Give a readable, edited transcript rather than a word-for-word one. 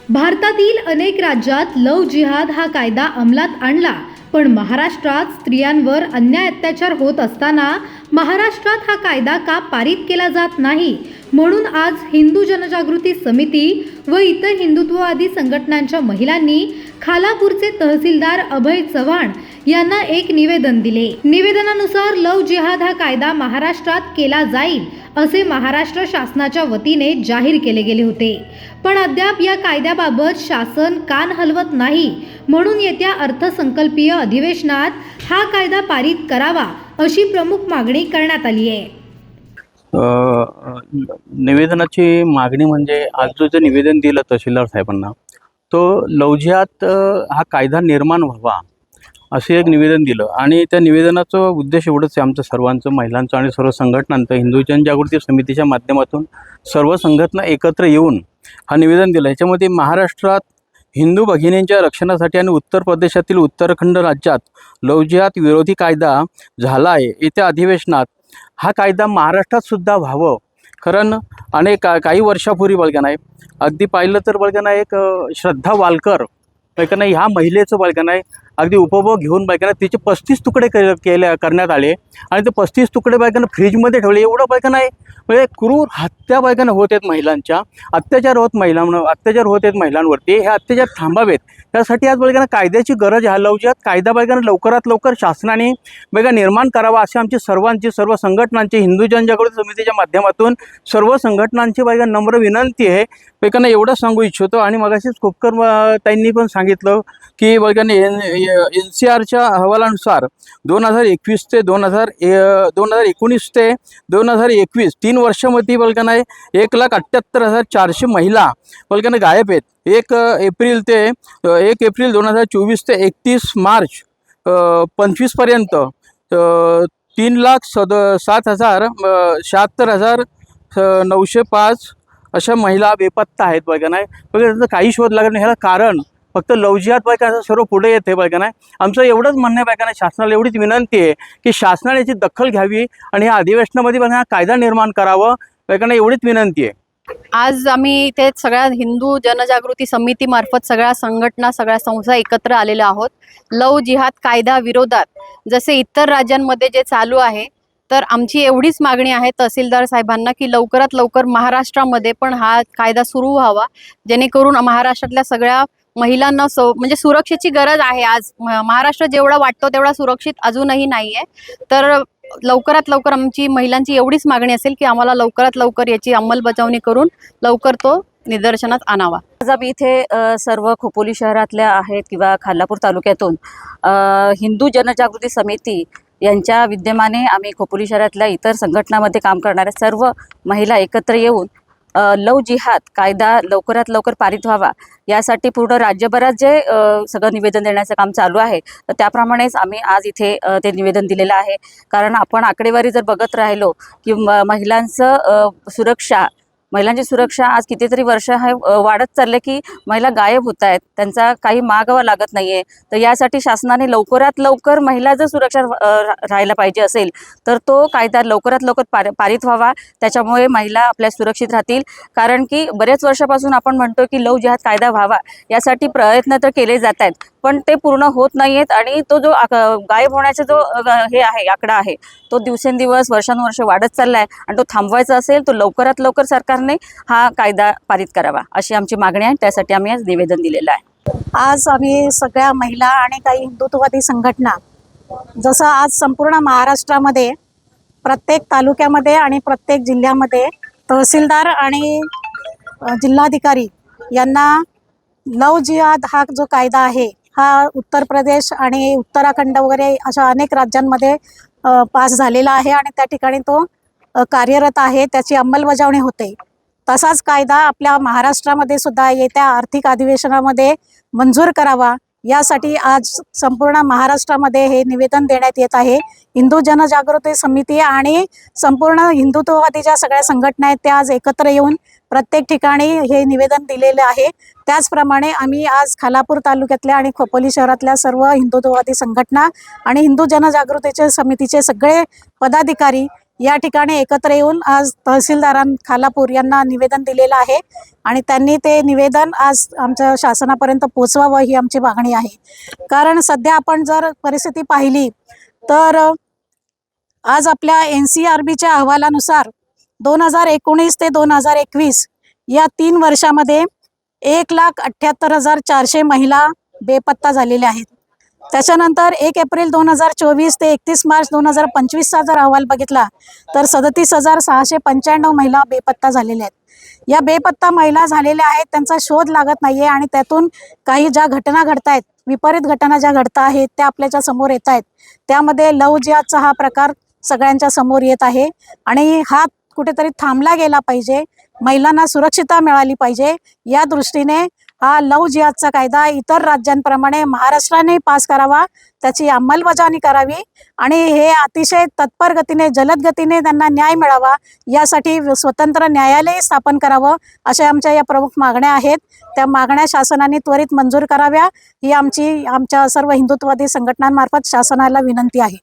भारतातील अनेक राज्यात लव्ह जिहाद हा कायदा अंमलात आणला, पण महाराष्ट्रात स्त्रियांवर अन्याय अत्याचार होत असताना महाराष्ट्रात हा कायदा का पारित केला जात नाही, म्हणून आज हिंदू जनजागृती समिती व इतर हिंदुत्ववादी संघटनांच्या महिलांनी खालापूरचे तहसीलदार अभय चव्हाण यांना एक निवेदन दिले। निवेदनानुसार लव्ह जिहाद हा कायदा महाराष्ट्रात केला जाईल असे महाराष्ट्र शासनाच्या वतीने जाहीर केले गेले होते, पण अद्याप या कायद्याबाबत शासन कान हलवत नाही, म्हणून येत्या अर्थसंकल्पीय अधिवेशनात हा कायदा पारित करावा अशी प्रमुख मागणी करण्यात आली आहे। निवेदनाची मागणी म्हणजे आज जो निवेदन दिलं तहसीलदार साहेबांना, तो लव्ह जिहाद हा कायदा निर्माण व्हावा असे एक निवेदन दिलं। आणि त्या निवेदनाचा उद्देश एवढंच आहे, आमचं सर्वांचं, महिलांचं आणि सर्व संघटनांचं, हिंदू जनजागृती समितीच्या माध्यमातून सर्व संघटना एकत्र येऊन हा निवेदन दिलं। ह्याच्यामध्ये महाराष्ट्रात हिंदू भगिनींच्या रक्षणासाठी आणि उत्तर प्रदेशातील उत्तराखंड राज्यात लव्ह जिहाद विरोधी कायदा झाला आहे। येत्या अधिवेशनात हा कायदा महाराष्ट्रात सुद्धा व्हावं, कारण काही वर्षापूर्वी बघा नाही, अगदी पाहिलं तर बघा नाही, एक श्रद्धा वालकर बघा नाही, ह्या महिलेचं बघा नाही, अगदी उपभोग घेऊन बघा नाही तिचे 35 तुकडे करण्यात आले आणि ते 35 तुकडे बघा ना फ्रीजमध्ये ठेवले। एवढं बघा नाही, म्हणजे क्रूर हत्या बघा होत आहेत महिलांच्या, अत्याचार होत आहेत महिलांवरती। हे अत्याचार थांबावेत त्यासाठी आज बघा ना कायद्याची गरज आहे। लव्ह जिहाद कायदा बघा ना लवकरात लवकर शासनाने बघा निर्माण करावा अशी आमची सर्व संघटनांची, हिंदू जनजागृती समितीच्या माध्यमातून सर्व संघटनांची बघा नम्र विनंती आहे। बघा ना एवढं सांगू इच्छितो। आणि मगाशीच खोपकर ताईंनी पण सांगितलं की बघा ना NCRच्या अहवालानुसार 2021 ते 2019 ते 2021 3 वर्षामध्ये बघा नाही 1,78,400 महिला बघा ना गायब आहेत। 1 एप्रिल 2024 ते 31 मार्च 25 पर्यंत 3,07,905 अशा महिला बेपत्ता आहेत बघा नाही। बघा त्याचं काही शोध लागत नाही। ह्याला कारण फक्त लव्ह जिहाद बघा असं सर्व पुढे येते बघा नाही। आमचं एवढंच म्हणणं आहे बघा नाही, शासनाला एवढीच विनंती आहे की शासनाने याची दखल घ्यावी आणि ह्या अधिवेशनामध्ये बघा कायदा निर्माण करावं बघा नाही, एवढीच विनंती आहे। आज आम्ही ते सगळ्या हिंदू जनजागृती समिती मार्फत सगळ्या संघटना, सगळ्या संस्था एकत्र आलेल्या आहोत। लव्ह जिहाद कायदा विरोधात जसे इतर राज्यांमध्ये जे चालू आहे, तर आमची एवढीच मागणी आहे तहसीलदार साहेबांना की लवकरात लवकर महाराष्ट्रामध्ये पण हा कायदा सुरू व्हावा, जेणेकरून महाराष्ट्रातल्या सगळ्या महिलांना म्हणजे सुरक्षेची गरज आहे। आज महाराष्ट्र जेवढा वाटतो तेवढा सुरक्षित अजूनही नाही आहे। तर लवकरात लवकर आमची महिलांची एवढीच मागणी असेल की आम्हाला लवकरात लवकर याची अंमलबजावणी करून लवकर तो निदर्शनात आणावा। आज आम्ही इथे सर्व खोपोली शहरातल्या आहेत किंवा खालापूर तालुक्यातून हिंदू जनजागृती समिती यांच्या विद्यमाने आम्ही खोपोली शहरातल्या इतर संघटनांमध्ये काम करणाऱ्या सर्व महिला एकत्र येऊन लव्ह जिहाद कायदा लवकरात लवकर पारित व्हावा यासाठी पूर्ण राज्यभरात जे सगळं निवेदन देण्याचं काम चालू आहे, तर त्याप्रमाणेच आम्ही आज इथे ते निवेदन दिलेलं आहे। कारण आपण आकडेवारी जर बघत राहिलो की महिलांची सुरक्षा आज कितीतरी वर्ष वाढत चालले की महिला गायब होत आहेत, त्यांचा काही मागावा लागत नाहीये। तर यासाठी शासनाने लवकरात लवकर महिला जर सुरक्षा राहायला पाहिजे असेल तर तो कायदा लवकरात लवकर पारित व्हावा, त्याच्यामुळे महिला आपल्या सुरक्षित राहतील। कारण की बरेच वर्षापासून आपण म्हणतो की लव्ह जिहाद कायदा व्हावा यासाठी प्रयत्न तर केले जात आहेत, पण ते पूर्ण होत नाही आहेत। आणि तो जो गायब होण्याचा जो आकडा आहे तो दिवसेंदिवस वर्षानुवर्ष वाढत चालला आहे आणि तो थांबवायचा असेल तो लवकरात लवकर सरकारने हा कायदा पारित करावा अशी आमची मागणी आहे। त्यासाठी आम्ही आज निवेदन दिलेलं आहे। आज आम्ही सगळ्या महिला आणि काही हिंदुत्ववादी संघटना, जसं आज संपूर्ण महाराष्ट्रामध्ये प्रत्येक तालुक्यामध्ये आणि प्रत्येक जिल्ह्यामध्ये तहसीलदार आणि जिल्हाधिकारी यांना लव्ह जिहाद हा जो कायदा आहे हा उत्तर प्रदेश आणि उत्तराखंड वगैरे अशा अनेक राज्यांमध्ये पास झालेला आहे आणि त्या ठिकाणी तो कार्यरत आहे, त्याची अंमलबजावणी होते। तसाच कायदा आपल्या महाराष्ट्रामध्ये सुद्धा येत्या आर्थिक अधिवेशनामध्ये मंजूर करावा यासाठी आज संपूर्ण महाराष्ट्रामध्ये हे निवेदन देण्यात येत आहे। हिंदू जनजागृती समिती आणि संपूर्ण हिंदुत्ववादी ज्या सगळ्या संघटना आहेत त्या आज एकत्र येऊन प्रत्येक ठिकाणी हे निवेदन दिलेले आहे। त्याचप्रमाणे आम्ही आज खालापूर तालुक्यातल्या आणि खोपोली शहरातल्या सर्व हिंदुत्ववादी संघटना आणि हिंदू जनजागृतीचे समितीचे सगळे पदाधिकारी या ठिकाणी एकत्र येऊन आज तहसीलदारां खालापूर यांना निवेदन दिलेलं आहे आणि त्यांनी ते निवेदन आज आमच्या शासनापर्यंत पोचवावं ही आमची मागणी आहे. कारण सध्या आपण जर परिस्थिती पाहिली तर आज आपल्या NCRBच्या अहवालानुसार 2019 ते 2021 या 3 वर्षामध्ये 1,78,400 महिला बेपत्ता झालेल्या आहेत. त्याच्यानंतर 1 एप्रिल 2024 ते 31 मार्च 2025चा जर अहवाल बघितला तर 37,695 महिला बेपत्ता झालेल्या आहेत. या बेपत्ता महिला झालेल्या आहेत, त्यांचा शोध लागत नाहीये आणि त्यातून काही ज्या घटना घडत आहेत, विपरीत घटना ज्या घडत आहेत त्या आपल्याच्या समोर येत आहेत. त्यामध्ये लव्ह जिहादचा हा प्रकार सगळ्यांच्या समोर येत आहे आणि हा कुठेतरी थांबला गेला पाहिजे. महिलांना सुरक्षितता मिळाली पाहिजे. या दृष्टीने हा लव्ह जिहादचा कायदा इतर राज्यांप्रमाणे महाराष्ट्राने पास करावा, त्याची अंमलबजावणी करावी आणि हे अतिशय तत्पर गतीने, जलद गतीने त्यांना न्याय मिळावा यासाठी स्वतंत्र न्यायालय स्थापन करावं अशा आमच्या या प्रमुख मागण्या आहेत. त्या मागण्या शासनाने त्वरित मंजूर कराव्या ही आमच्या सर्व हिंदुत्ववादी संघटनांमार्फत शासनाला विनंती आहे.